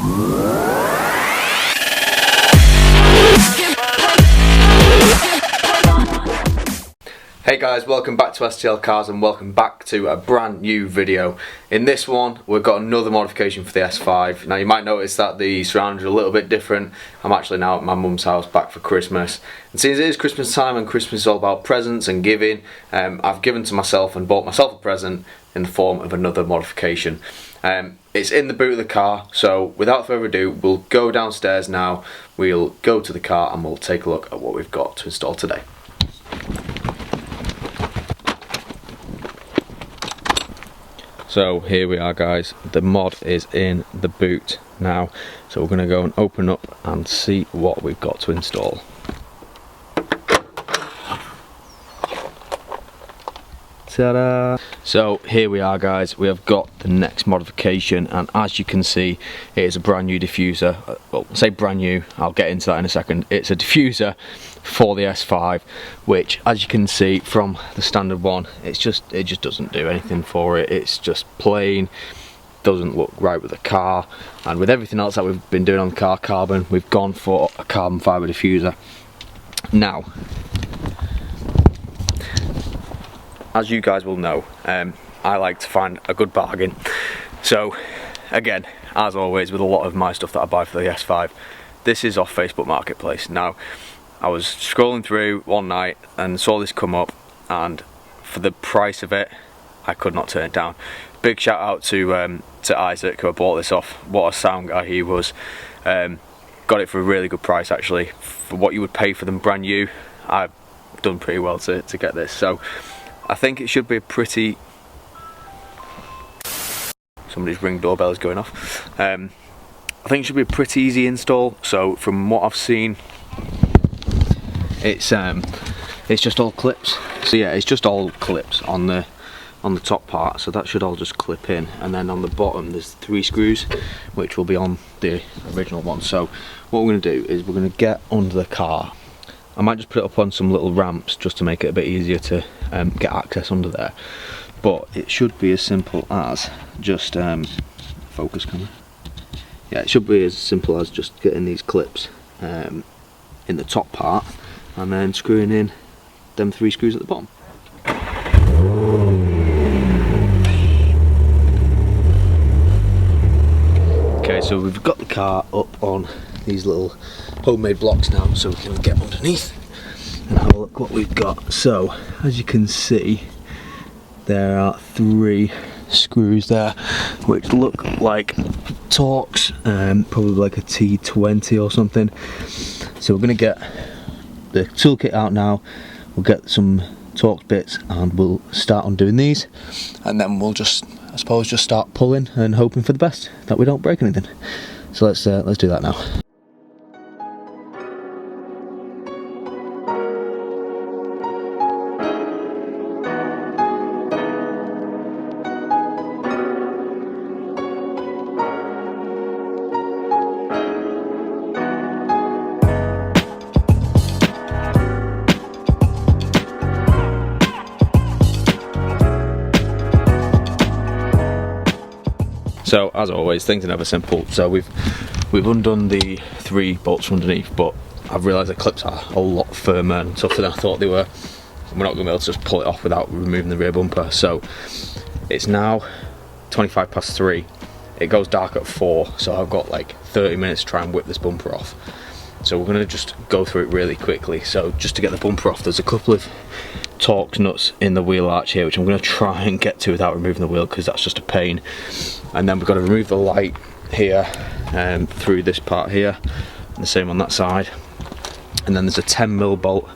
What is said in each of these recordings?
Hey guys, welcome back to STL Cars and welcome back to a brand new video. In this one we've got another modification for the S5. Now you might notice that the surroundings are a little bit different. I'm actually now at my mum's house back for Christmas, and since it is Christmas time and Christmas is all about presents and giving, I've given to myself and bought myself a present in the form of another modification. It's in the boot of the car, so without further ado we'll go downstairs now, we'll go to the car and we'll take a look at what we've got to install today. So here we are guys, the mod is in the boot now, so we're going to go and open up and see what we've got to install. Ta-da! So here we are guys, we have got the next modification, and as you can see it is a brand new diffuser. Well, say brand new, I'll get into that in a second. It's a diffuser for the S5, which as you can see from the standard one, it just doesn't do anything for it. It's just plain, doesn't look right with the car, and with everything else that we've been doing on the car carbon, we've gone for a carbon fibre diffuser. Now, as you guys will know, I like to find a good bargain. So again, as always with a lot of my stuff that I buy for the S5, this is off Facebook Marketplace. Now, I was scrolling through one night and saw this come up, and for the price of it, I could not turn it down. Big shout out to Isaac, who I bought this off. What a sound guy he was. Got it for a really good price actually. For what you would pay for them brand new, I've done pretty well to get this. So I think it should be a pretty... Somebody's ring doorbell is going off. I think it should be a pretty easy install. So from what I've seen, it's just all clips. So yeah, it's just all clips on the top part. So that should all just clip in, and then on the bottom there's 3 screws, which will be on the original one. So what we're going to do is we're going to get under the car. I might just put it up on some little ramps just to make it a bit easier to get access under there. But it should be as simple as just, focus camera. Yeah, it should be as simple as just getting these clips in the top part and then screwing in them 3 screws at the bottom. Okay, so we've got the car up on these little homemade blocks now, so we can get underneath and have a look what we've got. So as you can see, there are 3 screws there which look like Torx, probably like a T20 or something. So we're going to get the toolkit out now, we'll get some Torx bits and we'll start undoing these, and then we'll just, I suppose, just start pulling and hoping for the best that we don't break anything. So let's do that now. So as always, things are never simple. So we've undone the 3 bolts from underneath, but I've realised the clips are a lot firmer and tougher than I thought they were. We're not going to be able to just pull it off without removing the rear bumper. So it's now 25 past 3. It goes dark at 4, so I've got like 30 minutes to try and whip this bumper off. So we're going to just go through it really quickly. So just to get the bumper off, there's a couple of Torx nuts in the wheel arch here, which I'm going to try and get to without removing the wheel, because that's just a pain. And then we've got to remove the light here through this part here, and the same on that side. And then there's a 10mm bolt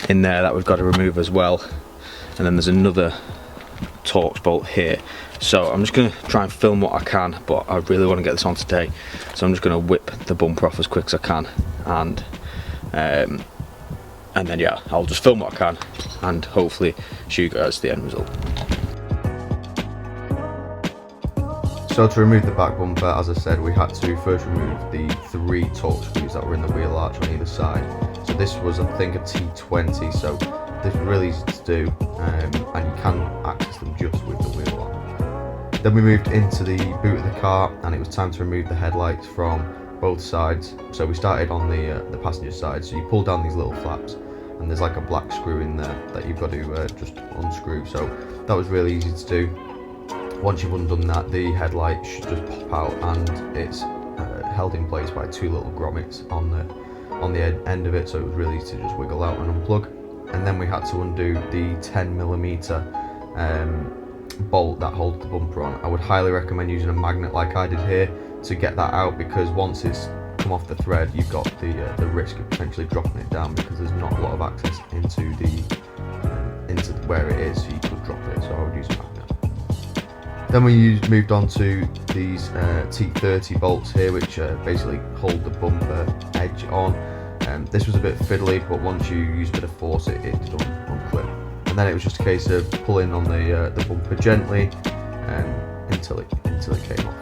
in there that we've got to remove as well. And then there's another Torx bolt here. So I'm just going to try and film what I can, but I really want to get this on today. So I'm just going to whip the bumper off as quick as I can, and then yeah, I'll just film what I can and hopefully show you guys the end result. So to remove the back bumper, as I said, we had to first remove the 3 Torx screws that were in the wheel arch on either side. So this was, I think, a T20, so this is really easy to do, and you can access them just with the wheel on. Then we moved into the boot of the car, and it was time to remove the headlights from both sides. So we started on the passenger side. So you pull down these little flaps, and there's like a black screw in there that you've got to just unscrew. So that was really easy to do. Once you've undone that, the headlight should just pop out, and it's held in place by two little grommets on the end of it. So it was really easy to just wiggle out and unplug. And then we had to undo the 10mm bolt that holds the bumper on. I would highly recommend using a magnet like I did here to get that out, because once it's come off the thread, you've got the risk of potentially dropping it down, because there's not a lot of access into where it is, so you could drop it. So I would use a magnet. Then we moved on to these T30 bolts here, which basically hold the bumper edge on. This was a bit fiddly, but once you use a bit of force, it did unclip. And then it was just a case of pulling on the bumper gently until it came off.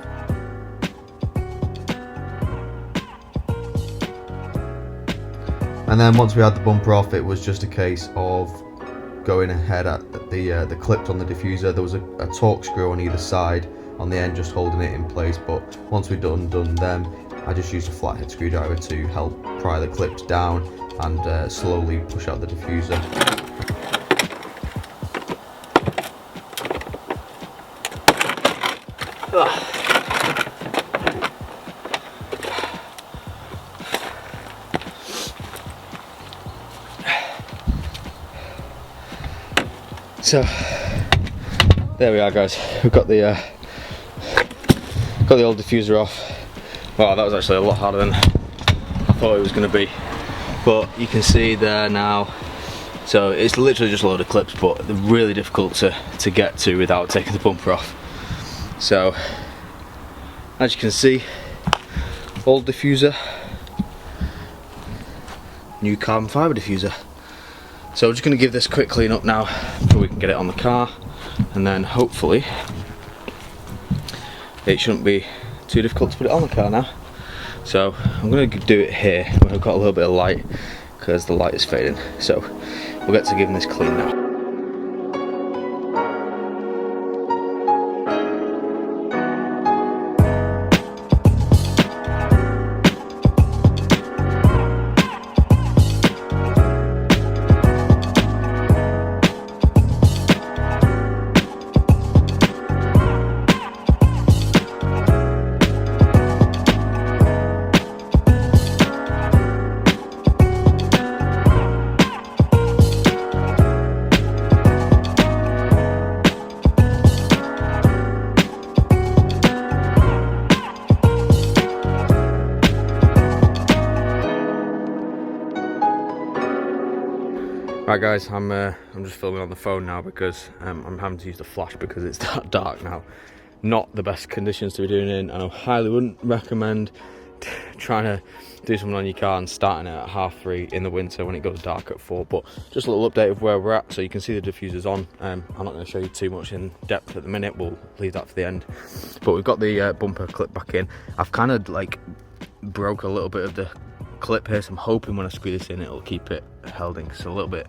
And then once we had the bumper off, it was just a case of going ahead at the clips on the diffuser. There was a torque screw on either side on the end, just holding it in place. But once we'd undone them, I just used a flathead screwdriver to help pry the clips down and slowly push out the diffuser. So there we are, guys. We've got the old diffuser off. Wow, that was actually a lot harder than I thought it was going to be. But you can see there now. So it's literally just a load of clips, but they're really difficult to get to without taking the bumper off. So as you can see, old diffuser, new carbon fibre diffuser. So we're just going to give this a quick clean up now so we can get it on the car, and then hopefully it shouldn't be too difficult to put it on the car now. So I'm going to do it here where I've got a little bit of light, because the light is fading. So we'll get to giving this clean now. Right guys, I'm just filming on the phone now because I'm having to use the flash because it's that dark now. Not the best conditions to be doing it in, and I highly wouldn't recommend trying to do something on your car and starting it at 3:30 in the winter when it goes dark at 4. But just a little update of where we're at, so you can see the diffuser's on. I'm not going to show you too much in depth at the minute, we'll leave that for the end. But we've got the bumper clip back in. I've kind of like broke a little bit of the clip here, so I'm hoping when I screw this in it'll keep it held in, because it's a little bit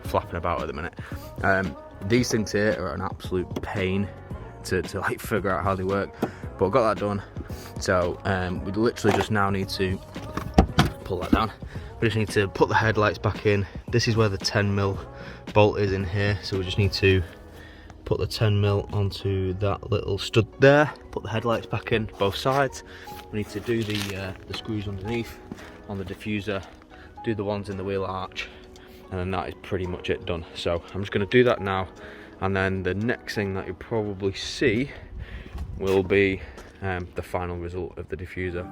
flapping about at the minute. These things here are an absolute pain to like figure out how they work, but I've got that done. So we literally just now need to pull that down. We just need to put the headlights back in. This is where the 10mm bolt is in here, so we just need to put the 10mm onto that little stud there, put the headlights back in both sides. We need to do the screws underneath on the diffuser, do the ones in the wheel arch, and then that is pretty much it done. So I'm just going to do that now, and then the next thing that you'll probably see will be the final result of the diffuser.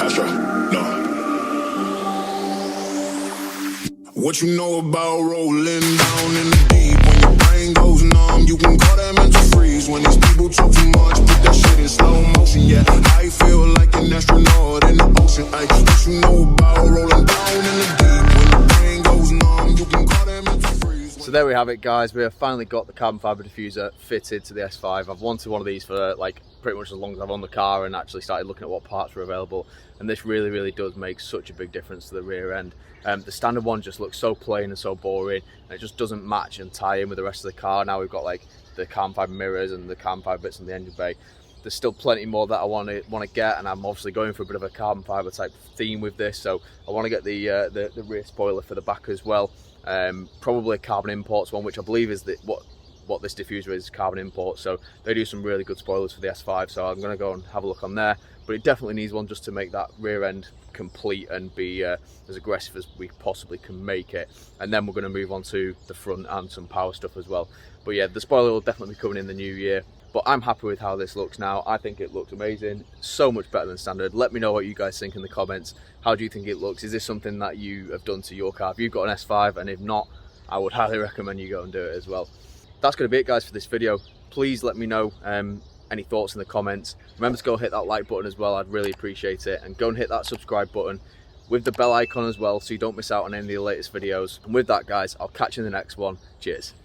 Astra, no. What you know about rolling down in the deep? When your brain goes numb, you can call that mental freeze. When these people talk too much, put that shit in slow motion. Yeah, I feel like an astronaut in the ocean. Ay, what you know about rolling down in the deep? When your brain goes numb, you can call that mental freeze. So there we have it, guys. We have finally got the carbon fibre diffuser fitted to the S5. I've wanted one of these for like pretty much as long as I've owned the car and actually started looking at what parts were available, and this really does make such a big difference to the rear end. The standard one just looks so plain and so boring, and it just doesn't match and tie in with the rest of the car. Now we've got like the carbon fibre mirrors and the carbon fibre bits on the engine bay. There's still plenty more that I want to get, and I'm obviously going for a bit of a carbon fibre type theme with this, so I want to get the rear spoiler for the back as well. Probably a carbon imports one, which I believe is what this diffuser is, carbon import. So they do some really good spoilers for the S5, so I'm going to go and have a look on there. But it definitely needs one just to make that rear end complete and be as aggressive as we possibly can make it. And then we're going to move on to the front and some power stuff as well. But yeah, the spoiler will definitely be coming in the new year. But I'm happy with how this looks now. I think it looks amazing, so much better than standard. Let me know what you guys think in the comments. How do you think it looks? Is this something that you have done to your car? If you've got an S5, and if not, I would highly recommend you go and do it as well. That's going to be it, guys, for this video. Please let me know any thoughts in the comments. Remember to go hit that like button as well. I'd really appreciate it. And go and hit that subscribe button with the bell icon as well, so you don't miss out on any of the latest videos. And with that, guys, I'll catch you in the next one. Cheers.